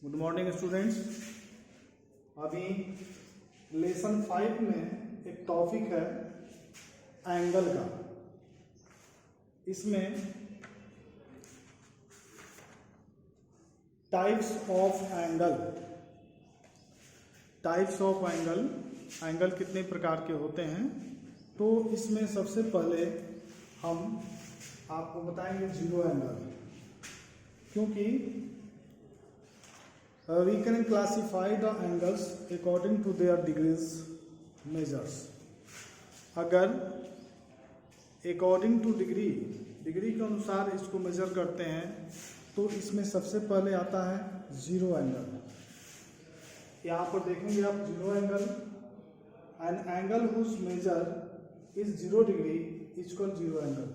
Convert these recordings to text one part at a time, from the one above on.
Good morning students. अभी lesson 5 में एक टॉपिक है एंगल का। इसमें टाइप्स ऑफ एंगल, एंगल कितने प्रकार के होते हैं। तो इसमें सबसे पहले हम आपको बताएंगे जीरो एंगल, क्योंकि we can classify the angles according to their degrees measures। अगर according to डिग्री के अनुसार इसको मेजर करते हैं तो इसमें सबसे पहले आता है जीरो एंगल। यहाँ पर देखेंगे आप zero angle, an angle whose measure is 0 degree is called zero angle.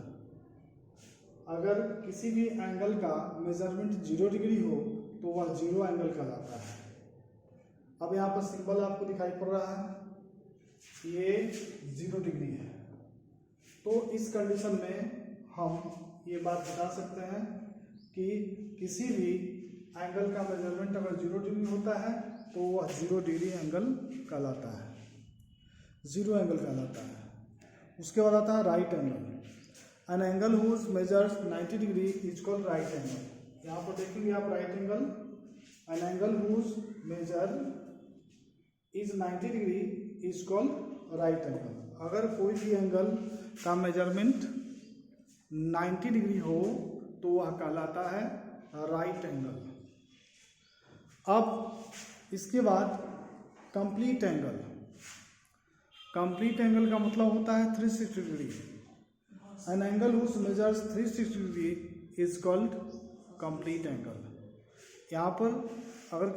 अगर किसी भी एंगल का मेजरमेंट 0 डिग्री हो तो वह जीरो एंगल कहलाता है। अब यहाँ पर सिंबल आपको दिखाई पड़ रहा है, ये 0 डिग्री है। तो इस कंडीशन में हम ये बात बता सकते हैं कि किसी भी एंगल का मेजरमेंट अगर 0 डिग्री होता है तो वह 0 डिग्री एंगल कहलाता है, जीरो एंगल कहलाता है। उसके बाद आता है right angle. An angle whose measures 90 degree is called right angle. यहाँ पर देखेंगे आप right angle, an angle whose measure is 90 degree is called right angle. अगर कोई भी एंगल का मेजरमेंट 90 डिग्री हो तो वह कहलाता है राइट एंगल। अब इसके बाद कंप्लीट एंगल। कंप्लीट एंगल का मतलब होता है 360 degree. An angle whose measures 360 degree is called complete angle. यहाँ पर अगर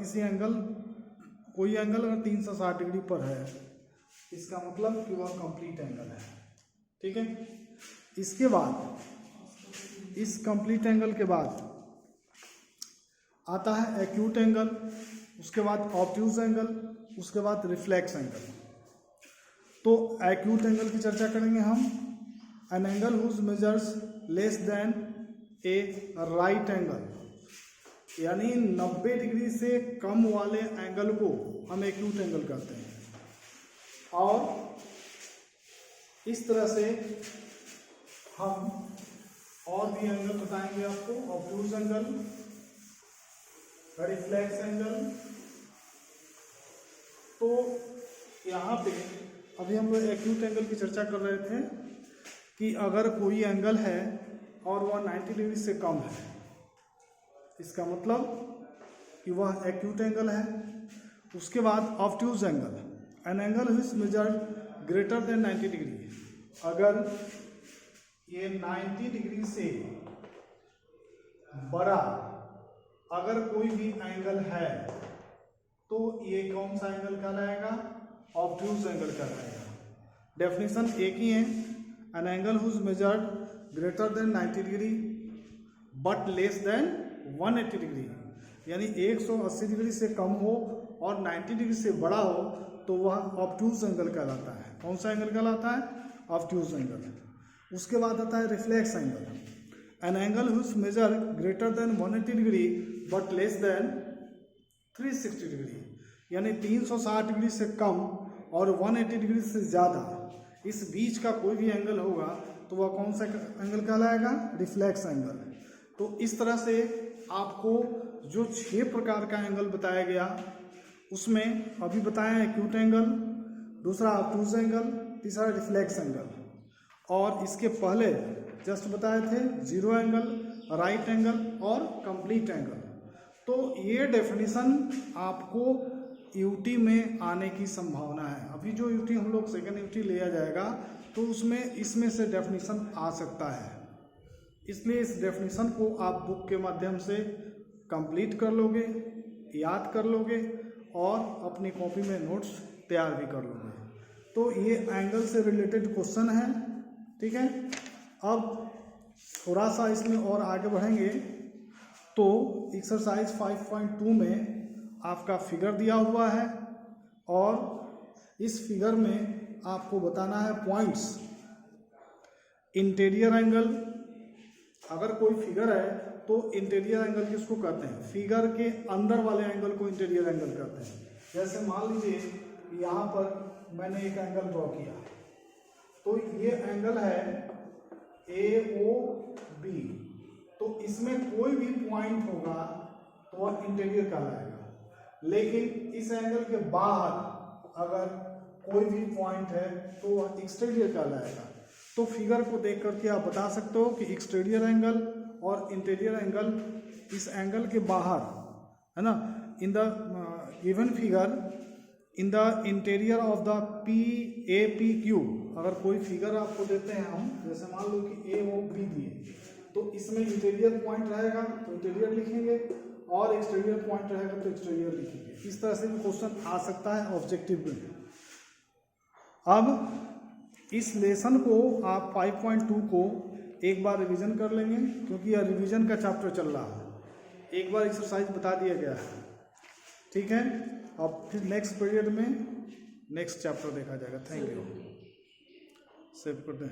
कोई एंगल अगर 360 डिग्री पर है, इसका मतलब कि वह कंप्लीट एंगल है। ठीक है। इसके बाद इस कंप्लीट एंगल के बाद आता है एक्यूट एंगल, उसके बाद ऑब्ट्यूज एंगल, उसके बाद रिफ्लेक्स एंगल। तो एक्यूट एंगल की चर्चा करेंगे हम। An angle whose measures less than a right angle, यानी 90 डिग्री से कम वाले एंगल को हम एक्यूट एंगल कहते हैं। और इस तरह से हम और भी एंगल बताएंगे आपको, ऑब्ट्यूज एंगल, रिफ्लेक्स एंगल। तो यहाँ पे अभी हम लोग एक्यूट एंगल की चर्चा कर रहे थे कि अगर कोई एंगल है और वह 90 डिग्री से कम है, इसका मतलब कि वह एक्यूट एंगल है। उसके बाद obtuse angle, an angle whose measure greater than 90 degree. अगर ये 90 डिग्री से बड़ा अगर कोई भी एंगल है तो ये कौन सा एंगल कहलाएगा? ऑब्ट्यूज एंगल कहलाएगा। डेफिनेशन एक ही है, an angle whose measure greater than 90 degree but less than 180 degree, यानी 180 डिग्री से कम हो और 90 डिग्री से बड़ा हो तो वह ऑब्ट्यूज एंगल कहलाता है। कौन सा एंगल कहलाता है? Obtuse angle. उसके बाद आता है reflex angle. An angle whose measure greater than 180 degree but less than 360 degree, यानी 360 डिग्री से कम और 180 डिग्री से ज़्यादा, इस बीच का कोई भी एंगल होगा तो वह कौन सा एंगल कहलाएगा? Reflex angle. तो इस तरह से आपको जो 6 प्रकार का एंगल बताया गया उसमें अभी बताया एक्यूट एंगल, दूसरा ऑब्ट्यूज एंगल, तीसरा रिफ्लेक्स एंगल, और इसके पहले जस्ट बताए थे जीरो एंगल, राइट एंगल और कंप्लीट एंगल। तो ये डेफिनेशन आपको यूटी में आने की संभावना है। अभी जो यूटी हम लोग सेकेंड यूटी लिया जाएगा तो उसमें इसमें से डेफिनेशन आ सकता है। इसलिए इस डेफिनेशन को आप बुक के माध्यम से कंप्लीट कर लोगे, याद कर लोगे और अपनी कॉपी में नोट्स तैयार भी कर लोगे। तो ये एंगल से रिलेटेड क्वेश्चन है। ठीक है। अब थोड़ा सा इसमें और आगे बढ़ेंगे तो एक्सरसाइज 5.2 में आपका फिगर दिया हुआ है और इस फिगर में आपको बताना है पॉइंट्स। इंटीरियर एंगल, अगर कोई फिगर है तो इंटीरियर एंगल किसको कहते हैं? फिगर के अंदर वाले एंगल को इंटीरियर एंगल कहते हैं। जैसे मान लीजिए यहाँ पर मैंने एक एंगल ड्रॉ किया, तो ये एंगल है AOB, तो इसमें कोई भी पॉइंट होगा तो वह इंटीरियर कहलाएगा। लेकिन इस एंगल के बाहर अगर कोई भी पॉइंट है तो वह एक्सटीरियर कहलाएगा। तो फिगर को देख करके आप बता सकते हो कि एक्सटीरियर एंगल और इंटीरियर एंगल, इस एंगल के बाहर है ना, in the given figure in the interior of the PAPQ, अगर कोई फिगर आपको देते हैं हम, जैसे मान लो कि AOB दिए, तो इसमें इंटीरियर पॉइंट रहेगा तो इंटीरियर लिखेंगे और एक्सटीरियर पॉइंट रहेगा तो एक्सटीरियर लिखेंगे। इस तरह से भी क्वेश्चन आ सकता है ऑब्जेक्टिव में। अब इस लेसन को आप 5.2 को एक बार रिवीजन कर लेंगे, क्योंकि यह रिवीजन का चैप्टर चल रहा है। एक बार एक्सरसाइज बता दिया गया है, ठीक है। अब फिर नेक्स्ट पीरियड में नेक्स्ट चैप्टर देखा जाएगा। Thank you. सेव कर दें।